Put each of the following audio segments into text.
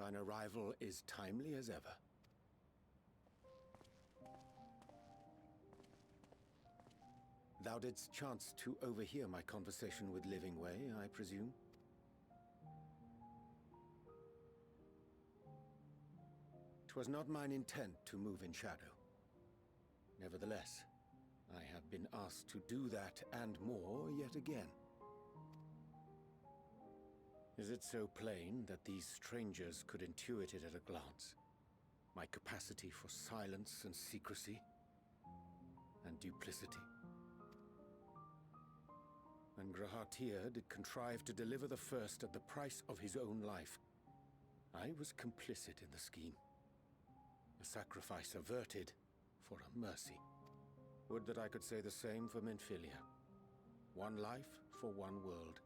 Thine arrival is timely as ever. Thou didst chance to overhear my conversation with Living Way, I presume? 'Twas not mine intent to move in shadow. Nevertheless, I have been asked to do that and more yet again. Is it so plain that these strangers could intuit it at a glance? My capacity for silence and secrecy and duplicity? When Grahar did contrive to deliver the first at the price of his own life, I was complicit in the scheme. A sacrifice averted for a mercy. Would that I could say the same for Minfilia. One life for one world.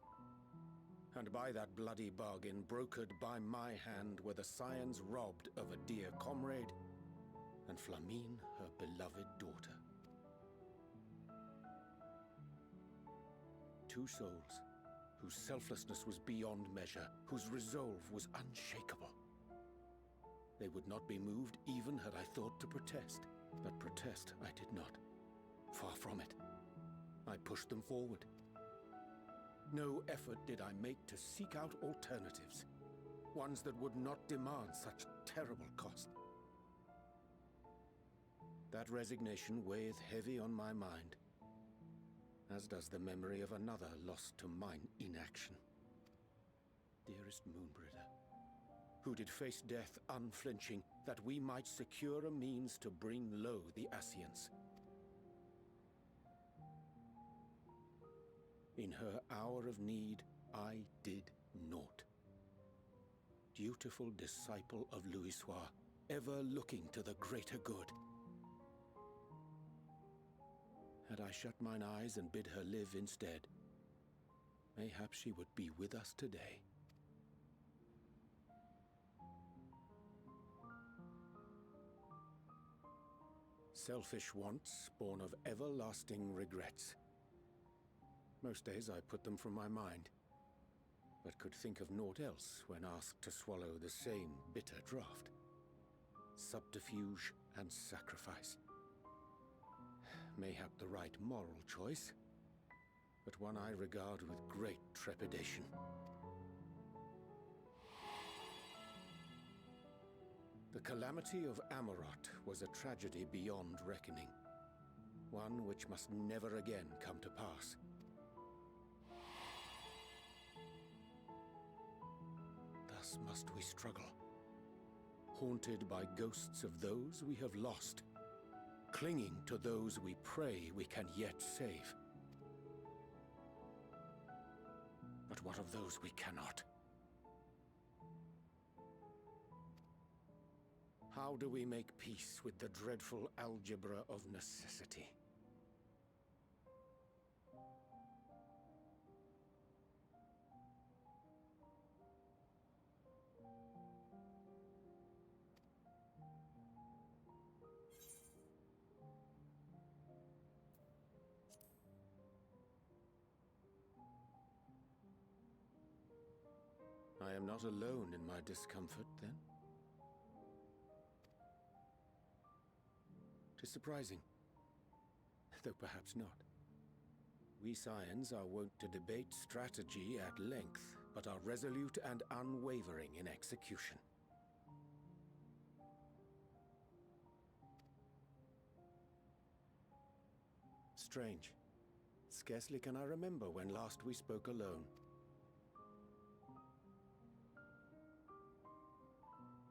And by that bloody bargain, brokered by my hand, were the Scions robbed of a dear comrade, and Flamine her beloved daughter. Two souls, whose selflessness was beyond measure, whose resolve was unshakable. They would not be moved even had I thought to protest, but protest I did not. Far from it. I pushed them forward. No effort did I make to seek out alternatives, ones that would not demand such terrible cost. That resignation weigheth heavy on my mind, as does the memory of another lost to mine inaction. Dearest Moonbringer, who did face death unflinching, that we might secure a means to bring low the Ascians. In her hour of need, I did naught. Dutiful disciple of Louisoix, ever looking to the greater good. Had I shut mine eyes and bid her live instead, mayhap she would be with us today. Selfish wants, born of everlasting regrets. Most days I put them from my mind, but could think of naught else when asked to swallow the same bitter draught. Subterfuge and sacrifice. Mayhap the right moral choice, but one I regard with great trepidation. The calamity of Amarot was a tragedy beyond reckoning, one which must never again come to pass. Thus must we struggle, haunted by ghosts of those we have lost, clinging to those we pray we can yet save. But what of those we cannot? How do we make peace with the dreadful algebra of necessity? I am not alone in my discomfort, then? 'Tis surprising, though perhaps not. We Scions are wont to debate strategy at length, but are resolute and unwavering in execution. Strange. Scarcely can I remember when last we spoke alone.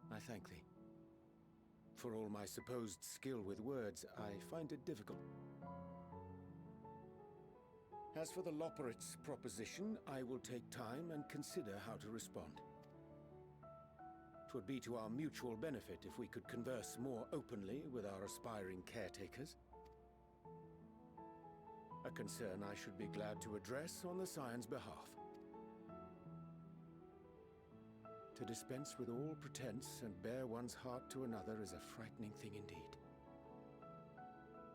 I thank thee. For all my supposed skill with words, I find it difficult. As for the Loporrit's proposition, I will take time and consider how to respond. 'Twould be to our mutual benefit if we could converse more openly with our aspiring caretakers. A concern I should be glad to address on the Scion's behalf. To dispense with all pretense and bare one's heart to another is a frightening thing indeed.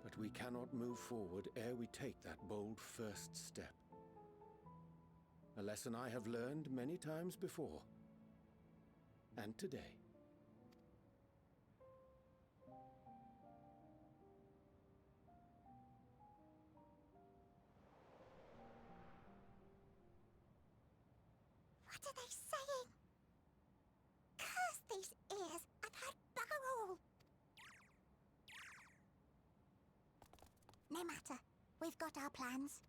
But we cannot move forward ere we take that bold first step. A lesson I have learned many times before. And today. What are they saying? Curse these ears and that barrel! No matter. We've got our plans.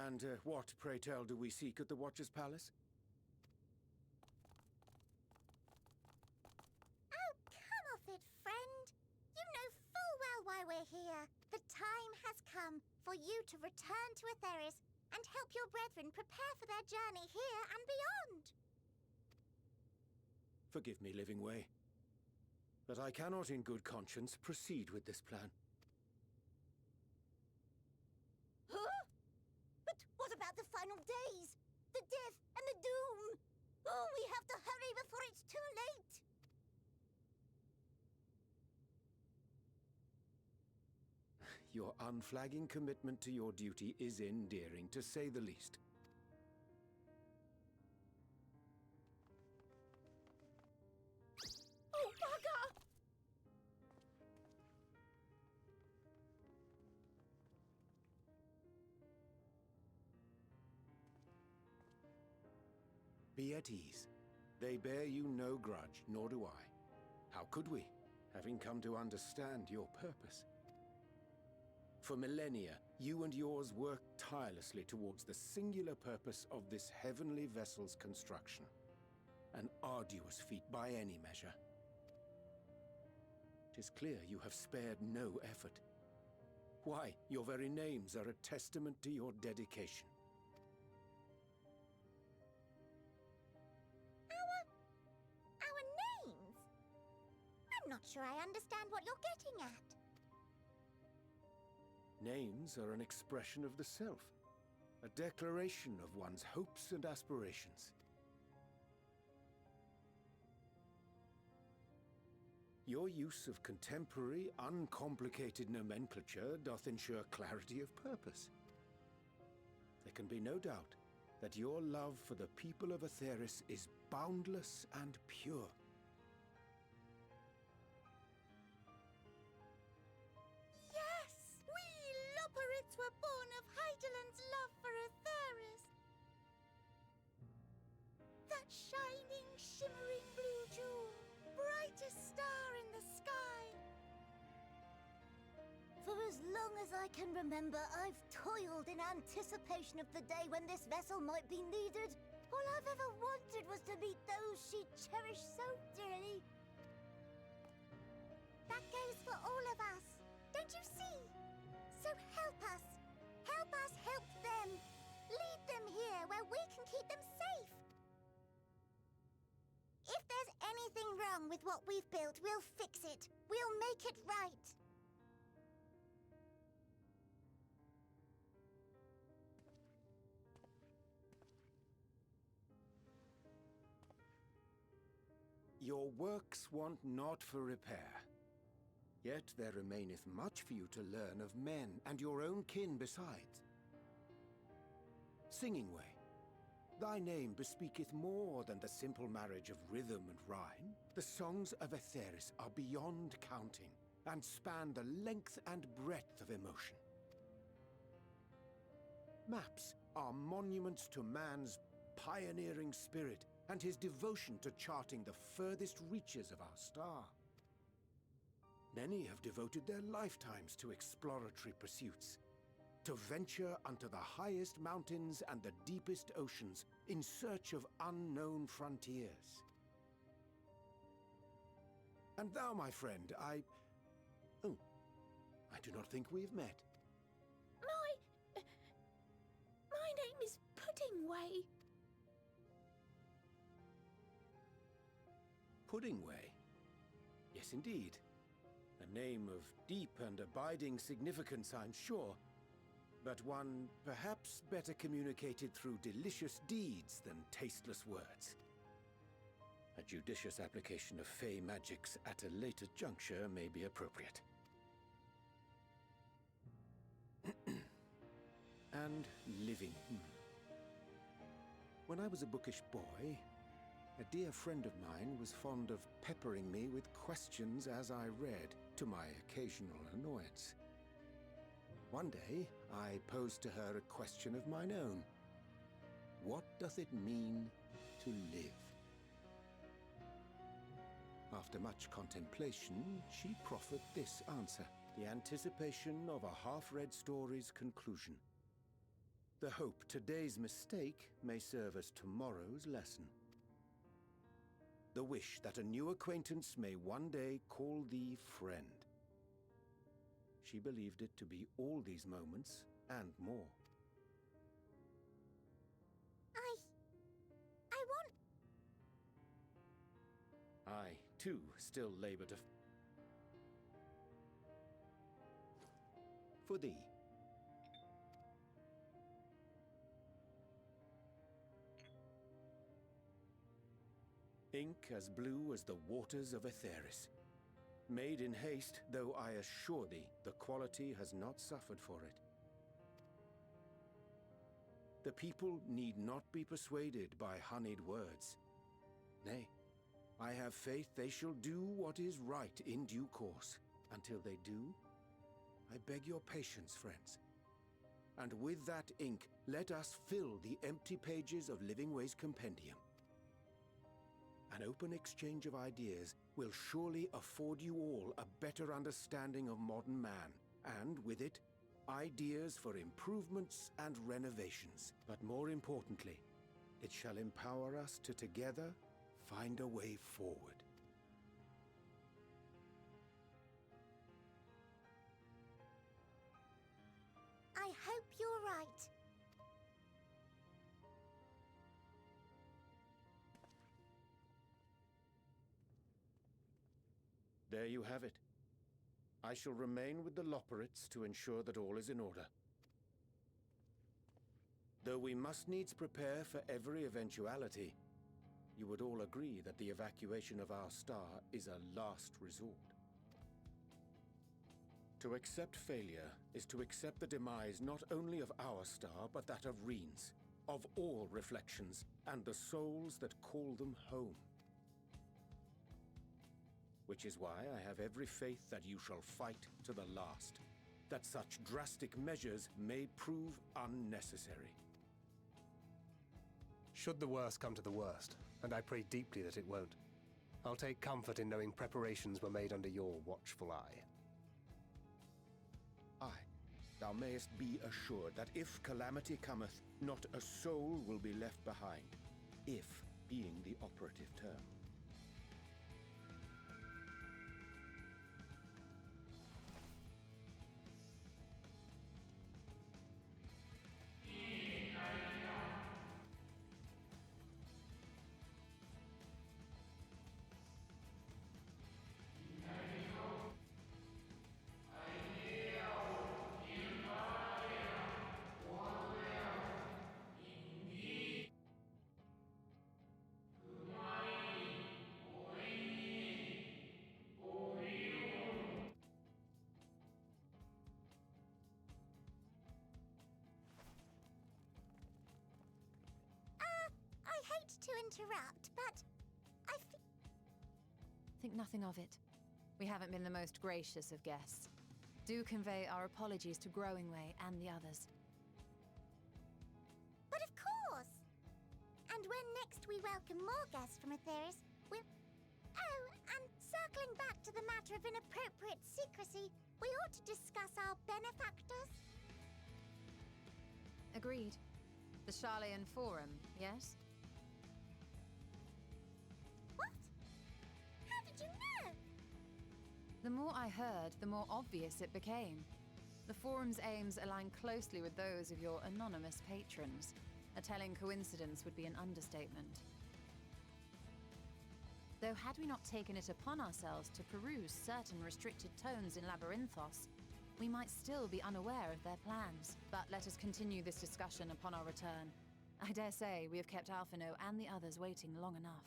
And what, pray tell, do we seek at the Watcher's Palace? Oh, come off it, friend. You know full well why we're here. The time has come for you to return to Aetheris and help your brethren prepare for their journey here and beyond. Forgive me, Living Way, but I cannot in good conscience proceed with this plan. Huh? But what about the final days? The death and the doom? Oh, we have to hurry before it's too late. Your unflagging commitment to your duty is endearing, to say the least. Oh, bugger! Be at ease. They bear you no grudge, nor do I. How could we, having come to understand your purpose? For millennia, you and yours worked tirelessly towards the singular purpose of this heavenly vessel's construction. An arduous feat by any measure. 'Tis clear you have spared no effort. Why, your very names are a testament to your dedication. Our names? I'm not sure I understand what you're getting at. Names are an expression of the self, a declaration of one's hopes and aspirations. Your use of contemporary, uncomplicated nomenclature doth ensure clarity of purpose. There can be no doubt that your love for the people of Aetheris is boundless and pure. Yes! We Loporrits were born of Hydaelyn's love for Aetheris. That shining, shimmering blue jewel, brightest star in the sky. For as long as I can remember, I've toiled in anticipation of the day when this vessel might be needed. All I've ever wanted was to meet those she cherished so dearly. That goes for all of us. Don't you see? So help us. Help us help them. Lead them here where we can keep them safe. If there's anything wrong with what we've built, we'll fix it. We'll make it right. Your works want not for repair. Yet there remaineth much for you to learn of men, and your own kin besides. Singing Way, thy name bespeaketh more than the simple marriage of rhythm and rhyme. The songs of Aetheris are beyond counting, and span the length and breadth of emotion. Maps are monuments to man's pioneering spirit, and his devotion to charting the furthest reaches of our star. Many have devoted their lifetimes to exploratory pursuits, to venture unto the highest mountains and the deepest oceans in search of unknown frontiers. And thou, my friend, I do not think we've met. My name is Puddingway. Puddingway? Yes, indeed. A name of deep and abiding significance, I'm sure, but one perhaps better communicated through delicious deeds than tasteless words. A judicious application of fey magics at a later juncture may be appropriate. And living. When I was a bookish boy, a dear friend of mine was fond of peppering me with questions as I read, to my occasional annoyance. One day, I posed to her a question of mine own. What doth it mean to live? After much contemplation, she proffered this answer, the anticipation of a half-read story's conclusion. The hope today's mistake may serve as tomorrow's lesson. The wish that a new acquaintance may one day call thee friend. She believed it to be all these moments and more. I want... I, too, still labor to... For thee. Ink as blue as the waters of Aetheris. Made in haste, though I assure thee, the quality has not suffered for it. The people need not be persuaded by honeyed words. Nay, I have faith they shall do what is right in due course. Until they do, I beg your patience, friends. And with that ink, let us fill the empty pages of Livingway's compendium. An open exchange of ideas will surely afford you all a better understanding of modern man, and with it, ideas for improvements and renovations. But more importantly, it shall empower us to together find a way forward. I hope you're right. There you have it. I shall remain with the Loporrits to ensure that all is in order. Though we must needs prepare for every eventuality, you would all agree that the evacuation of our star is a last resort. To accept failure is to accept the demise not only of our star, but that of Reen's, of all reflections, and the souls that call them home. Which is why I have every faith that you shall fight to the last, that such drastic measures may prove unnecessary. Should the worst come to the worst, and I pray deeply that it won't, I'll take comfort in knowing preparations were made under your watchful eye. Aye, thou mayest be assured that if calamity cometh, not a soul will be left behind, if being the operative term. I hate to interrupt, but Think nothing of it. We haven't been the most gracious of guests. Do convey our apologies to Growingway and the others. But of course! And when next we welcome more guests from Aetheris, we'll... Oh, and circling back to the matter of inappropriate secrecy, we ought to discuss our benefactors. Agreed. The Sharlayan Forum, yes? What? How did you know? The more I heard, the more obvious it became. The Forum's aims align closely with those of your anonymous patrons. A telling coincidence would be an understatement. Though had we not taken it upon ourselves to peruse certain restricted tones in Labyrinthos, we might still be unaware of their plans. But let us continue this discussion upon our return. I dare say we have kept Alphino and the others waiting long enough.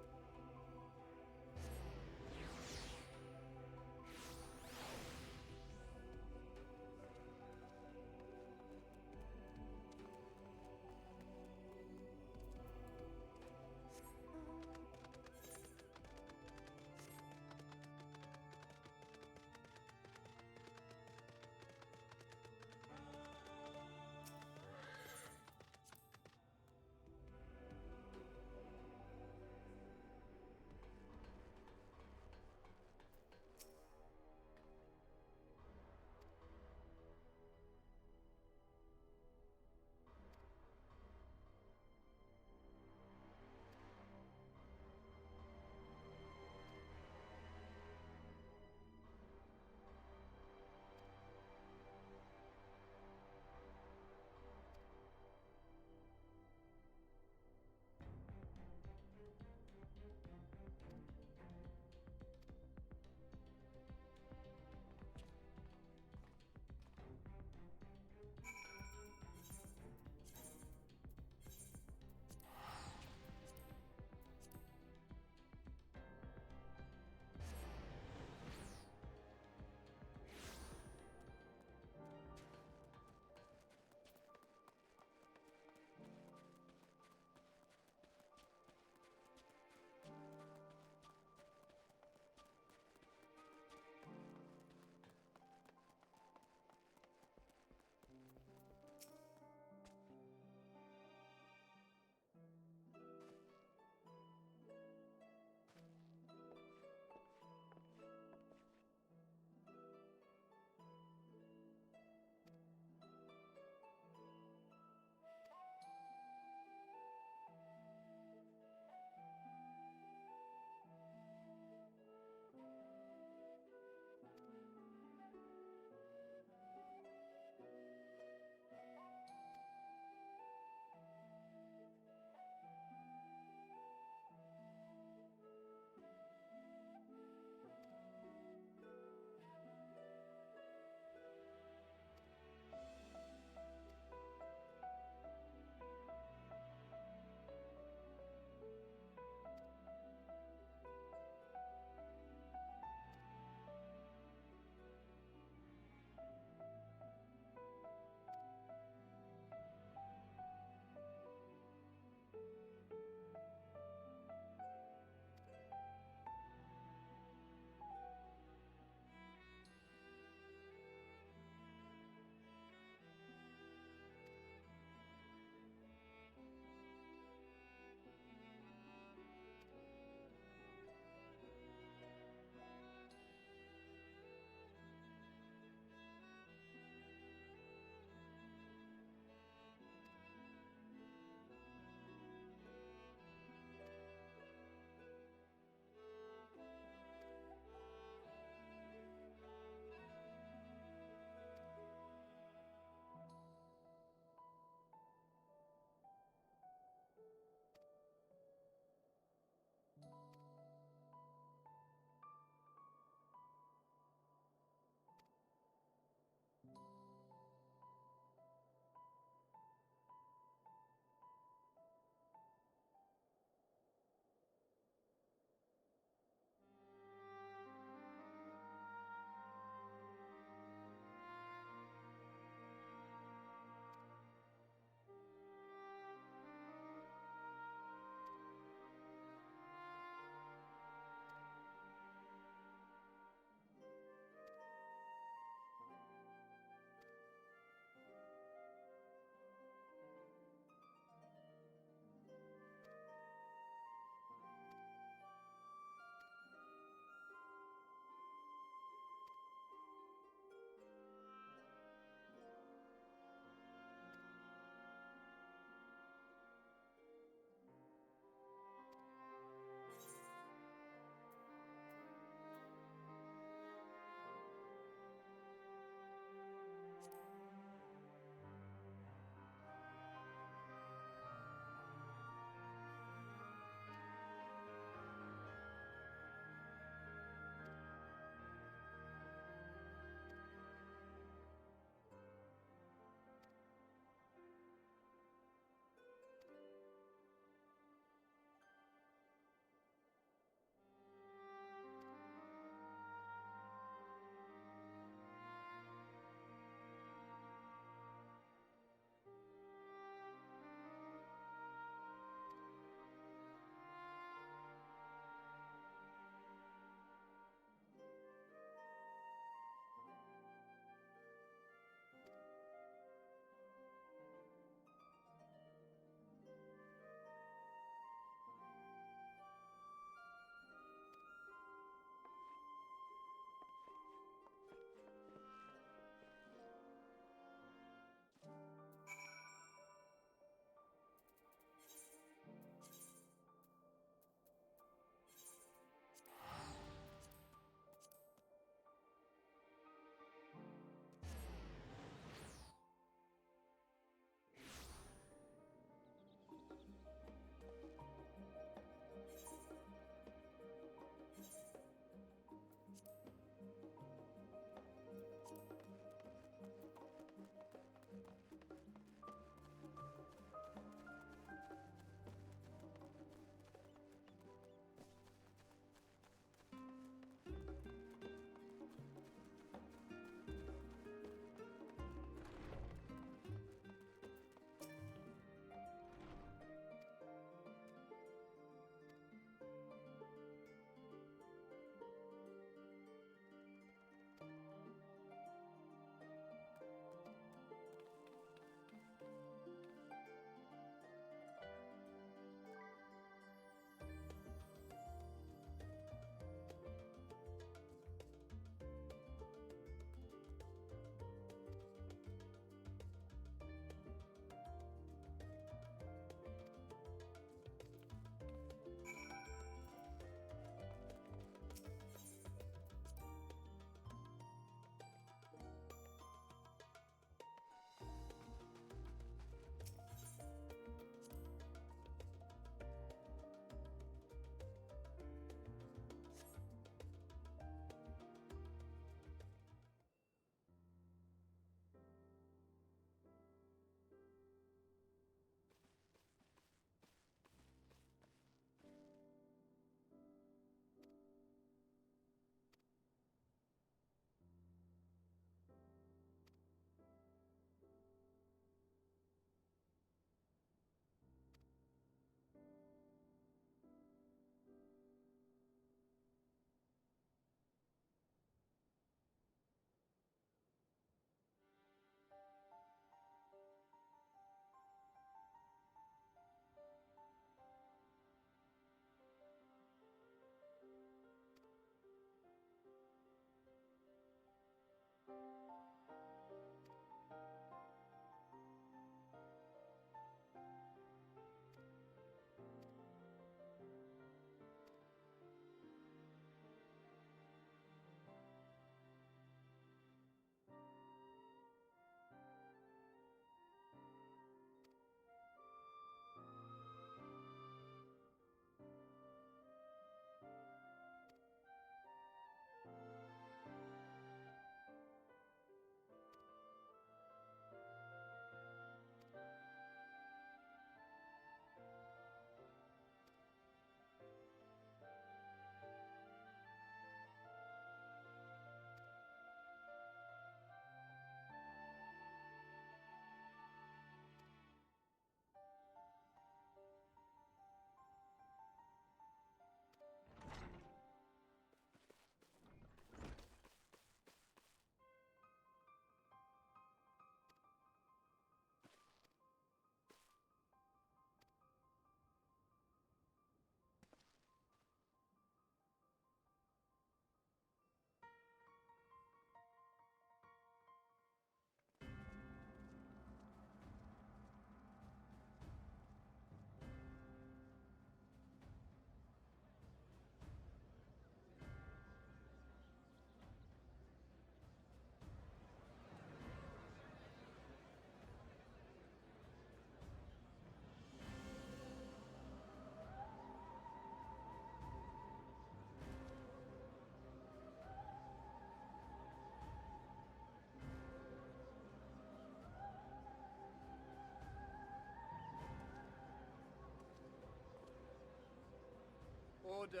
Order!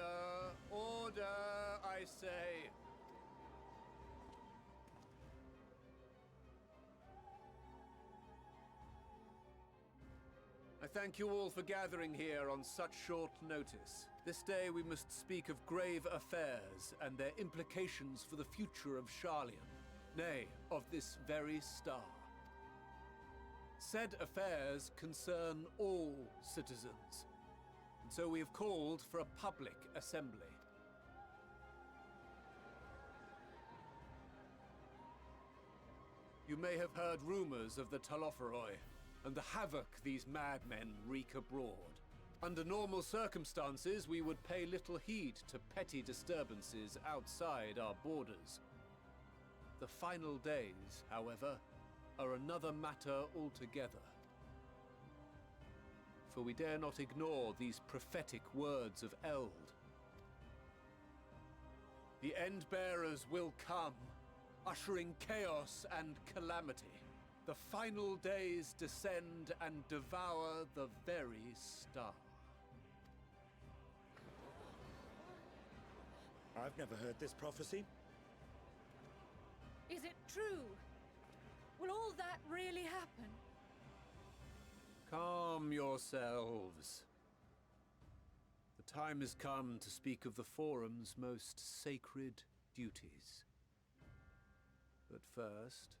Order, I say! I thank you all for gathering here on such short notice. This day we must speak of grave affairs and their implications for the future of Sharlayan, nay, of this very star. Said affairs concern all citizens, and so we have called for a public assembly. You may have heard rumors of the Telophoroi, and the havoc these madmen wreak abroad. Under normal circumstances, we would pay little heed to petty disturbances outside our borders. The final days, however, are another matter altogether. For we dare not ignore these prophetic words of Eld. The Endbearers will come, ushering chaos and calamity. The final days descend and devour the very star. I've never heard this prophecy. Is it true? Will all that really happen? Calm yourselves. The time has come to speak of the Forum's most sacred duties. But first...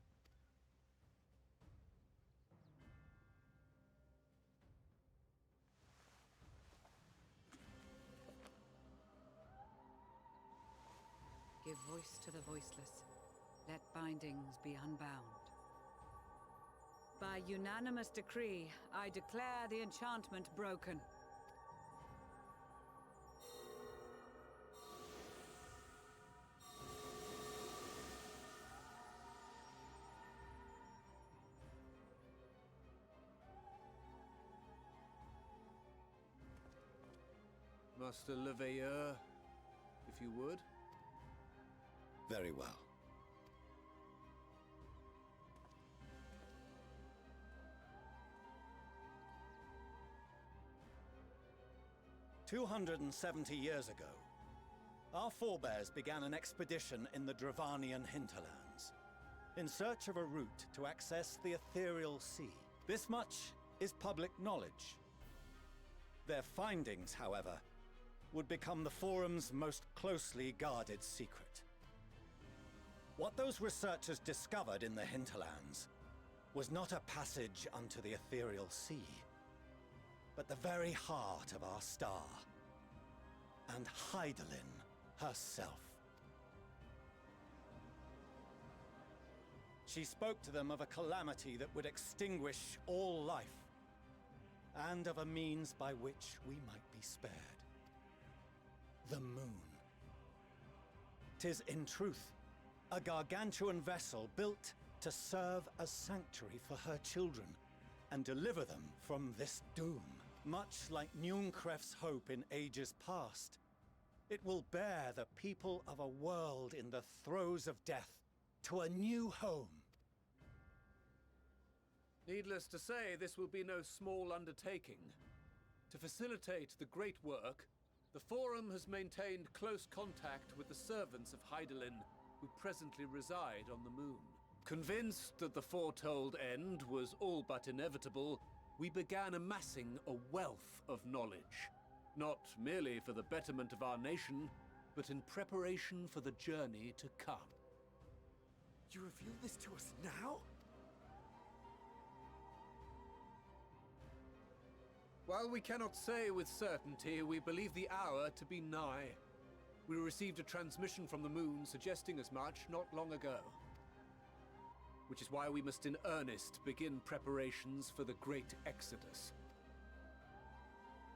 Give voice to the voiceless. Let bindings be unbound. By unanimous decree, I declare the enchantment broken. Master Leveilleur, if you would. Very well. "270 years ago, our forebears began an expedition in the Dravanian hinterlands, in search of a route to access the Ethereal Sea. This much is public knowledge. Their findings, however, would become the Forum's most closely guarded secret. What those researchers discovered in the hinterlands was not a passage unto the Ethereal Sea, but the very heart of our star, and Hydaelyn herself. She spoke to them of a calamity that would extinguish all life, and of a means by which we might be spared. The moon. 'Tis in truth a gargantuan vessel built to serve as sanctuary for her children and deliver them from this doom. Much like Nunkref's hope in ages past, it will bear the people of a world in the throes of death to a new home. Needless to say, this will be no small undertaking. To facilitate the great work, the Forum has maintained close contact with the servants of Hydaelyn, who presently reside on the moon. Convinced that the foretold end was all but inevitable, we began amassing a wealth of knowledge, not merely for the betterment of our nation, but in preparation for the journey to come. You reveal this to us now? While we cannot say with certainty, we believe the hour to be nigh. We received a transmission from the moon suggesting as much not long ago. Which is why we must in earnest begin preparations for the Great Exodus.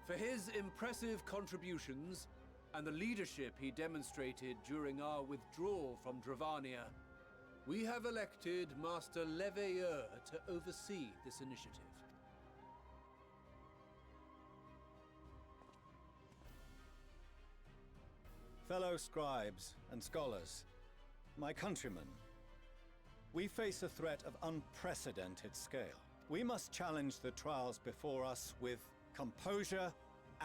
For his impressive contributions and the leadership he demonstrated during our withdrawal from Dravania, we have elected Master Leveilleur to oversee this initiative. Fellow scribes and scholars, my countrymen, we face a threat of unprecedented scale. We must challenge the trials before us with composure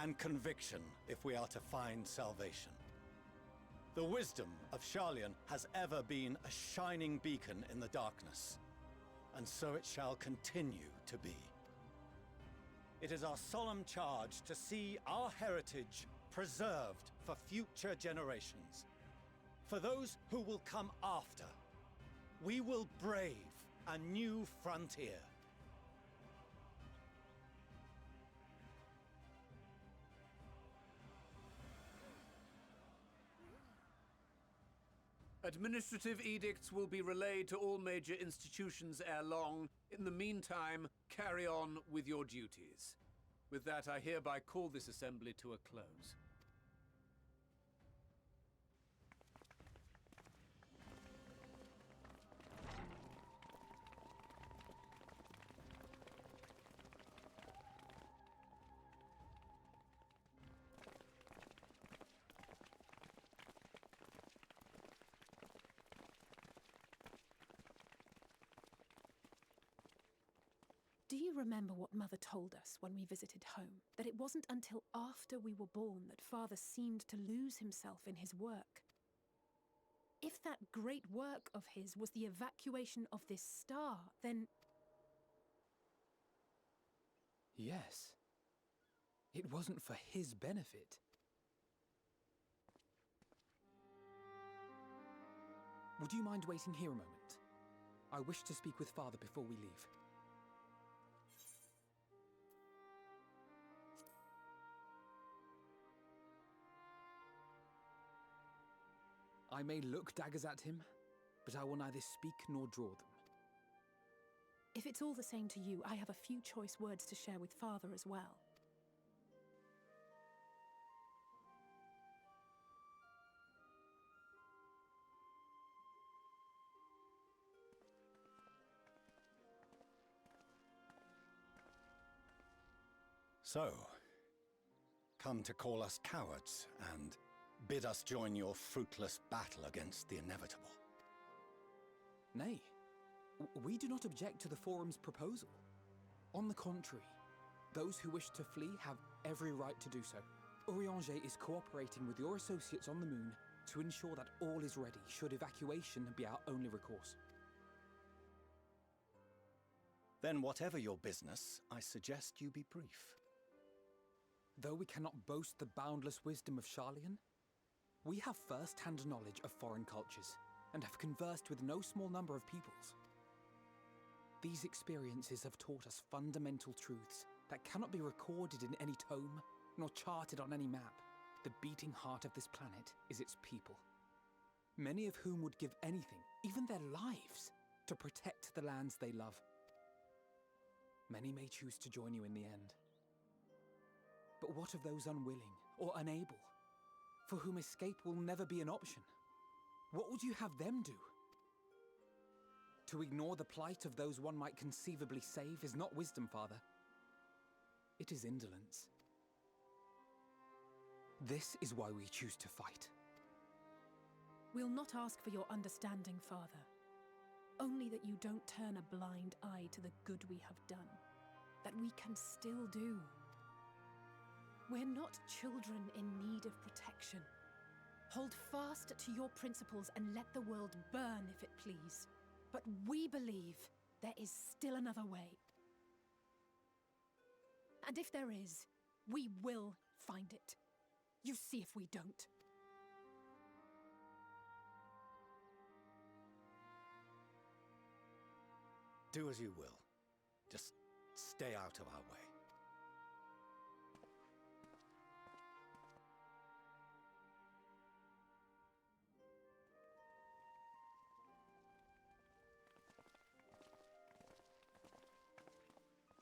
and conviction if we are to find salvation. The wisdom of Sharlayan has ever been a shining beacon in the darkness, and so it shall continue to be. It is our solemn charge to see our heritage preserved for future generations. For those who will come after, we will brave a new frontier. Administrative edicts will be relayed to all major institutions ere long. In the meantime, carry on with your duties. With that, I hereby call this assembly to a close. Do you remember what Mother told us when we visited home? That it wasn't until after we were born that Father seemed to lose himself in his work. If that great work of his was the evacuation of this star, then... Yes. It wasn't for his benefit. Would you mind waiting here a moment? I wish to speak with Father before we leave. I may look daggers at him, but I will neither speak nor draw them. If it's all the same to you, I have a few choice words to share with Father as well. So, come to call us cowards and bid us join your fruitless battle against the inevitable. Nay, we do not object to the Forum's proposal. On the contrary, those who wish to flee have every right to do so. Urianger is cooperating with your associates on the Moon to ensure that all is ready should evacuation be our only recourse. Then whatever your business, I suggest you be brief. Though we cannot boast the boundless wisdom of Sharlayan, we have first-hand knowledge of foreign cultures, and have conversed with no small number of peoples. These experiences have taught us fundamental truths that cannot be recorded in any tome, nor charted on any map. The beating heart of this planet is its people, many of whom would give anything, even their lives, to protect the lands they love. Many may choose to join you in the end. But what of those unwilling or unable, for whom escape will never be an option? What would you have them do? To ignore the plight of those one might conceivably save is not wisdom, Father. It is indolence. This is why we choose to fight. We'll not ask for your understanding, Father. Only that you don't turn a blind eye to the good we have done, that we can still do. We're not children in need of protection. Hold fast to your principles and let the world burn if it please. But we believe there is still another way. And if there is, we will find it. You see if we don't. Do as you will. Just stay out of our way.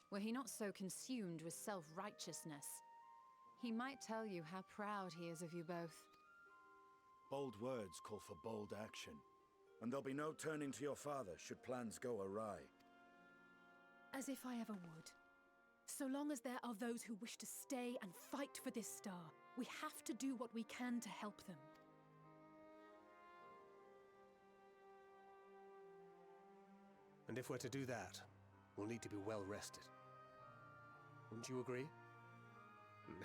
Were he not so consumed with self-righteousness, he might tell you how proud he is of you both. Bold words call for bold action, and there'll be no turning to your father should plans go awry. As if I ever would. So long as there are those who wish to stay and fight for this star, we have to do what we can to help them. And if we're to do that, we'll need to be well rested. Wouldn't you agree?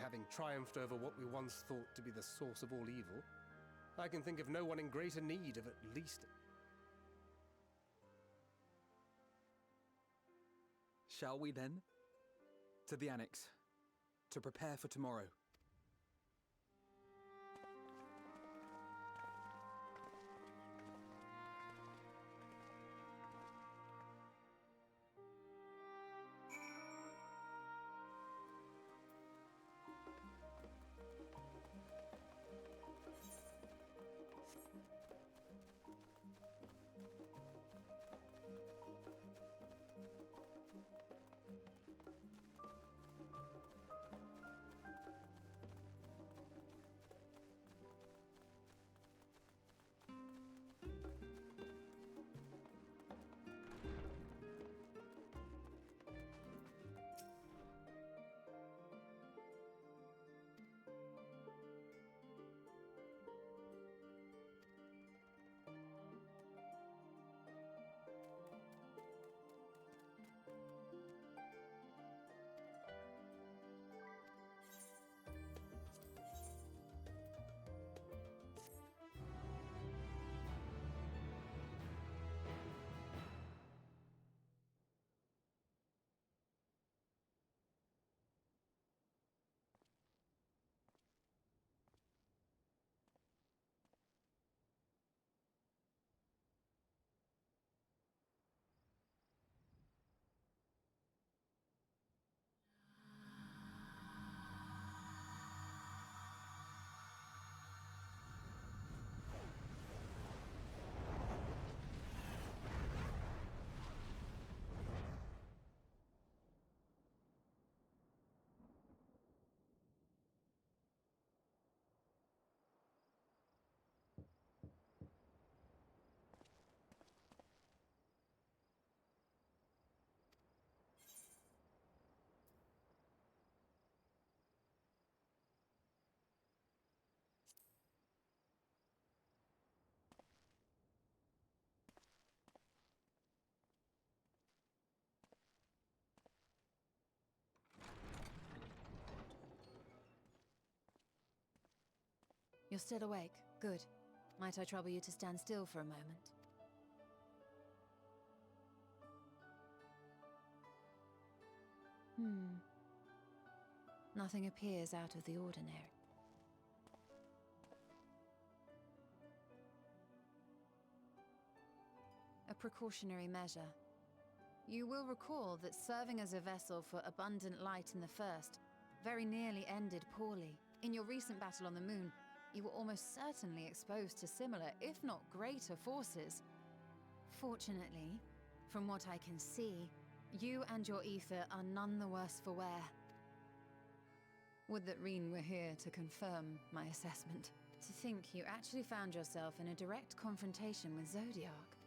Having triumphed over what we once thought to be the source of all evil, I can think of no one in greater need of at least... Shall we then? To the Annex, to prepare for tomorrow. You're still awake. Good. Might I trouble you to stand still for a moment? Nothing appears out of the ordinary. A precautionary measure. You will recall that serving as a vessel for abundant light in the First very nearly ended poorly. In your recent battle on the Moon, you were almost certainly exposed to similar, if not greater, forces. Fortunately, from what I can see, you and your ether are none the worse for wear. Would that Reen were here to confirm my assessment. To think you actually found yourself in a direct confrontation with Zodiark.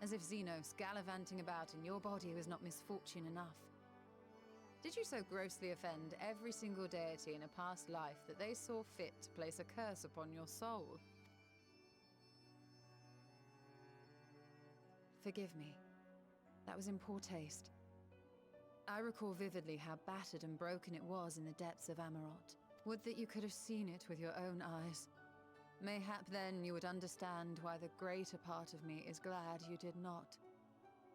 As if Xenos gallivanting about in your body was not misfortune enough. Did you so grossly offend every single deity in a past life that they saw fit to place a curse upon your soul? Forgive me. That was in poor taste. I recall vividly how battered and broken it was in the depths of Amarot. Would that you could have seen it with your own eyes. Mayhap then you would understand why the greater part of me is glad you did not.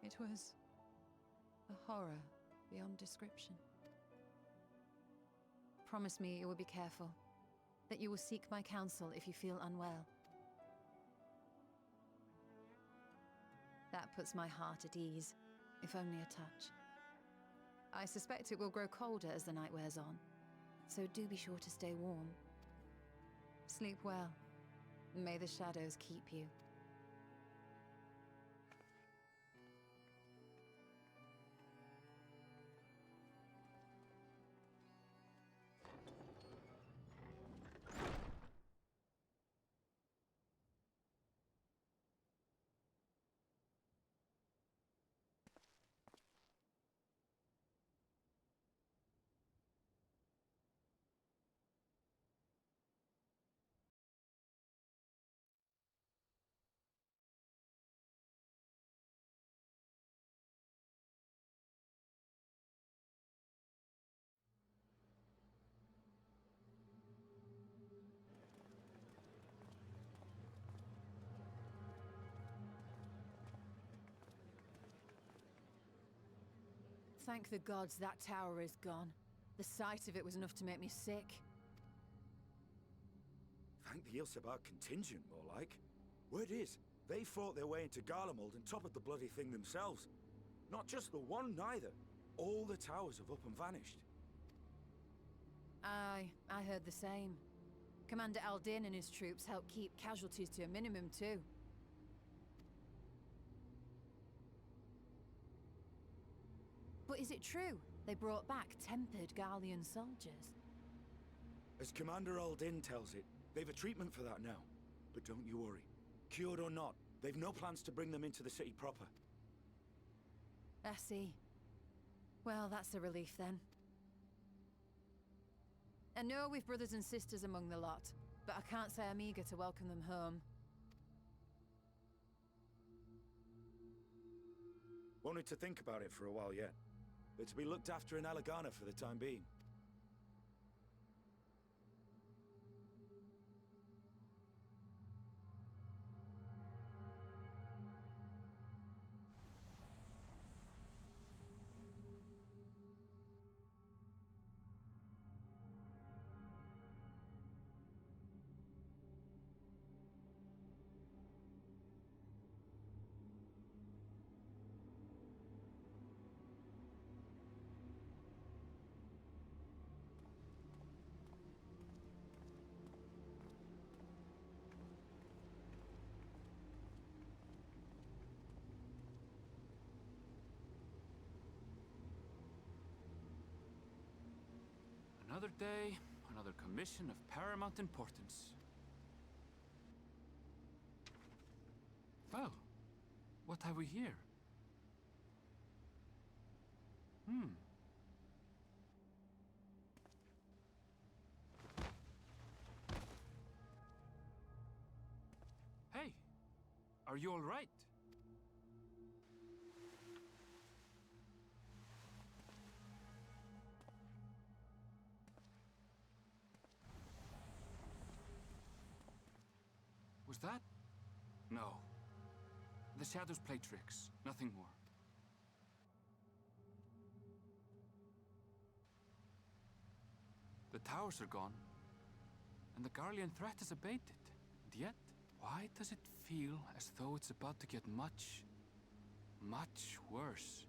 It was a horror beyond description. Promise me you will be careful, that you will seek my counsel if you feel unwell. That puts my heart at ease, if only a touch. I suspect it will grow colder as the night wears on, so do be sure to stay warm. Sleep well. May the shadows keep you. Thank the gods that tower is gone. The sight of it was enough to make me sick. Thank the Ilsebar contingent, more like. Word is, they fought their way into Garlemald and toppled the bloody thing themselves. Not just the one, neither. All the towers have up and vanished. Aye, I heard the same. Commander Aldin and his troops helped keep casualties to a minimum, too. But is it true they brought back tempered Garlean soldiers? As Commander Aldin tells it, they've a treatment for that now. But don't you worry. Cured or not, they've no plans to bring them into the city proper. I see. Well, that's a relief then. I know we've brothers and sisters among the lot, but I can't say I'm eager to welcome them home. Wanted to think about it for a while yet. They're to be looked after in Alagana for the time being. Another day, another commission of paramount importance. Well, what have we here? Hey, are you all right? Was that? No. The shadows play tricks, nothing more. The towers are gone, and the Garlean threat is abated. And yet, why does it feel as though it's about to get much, much worse?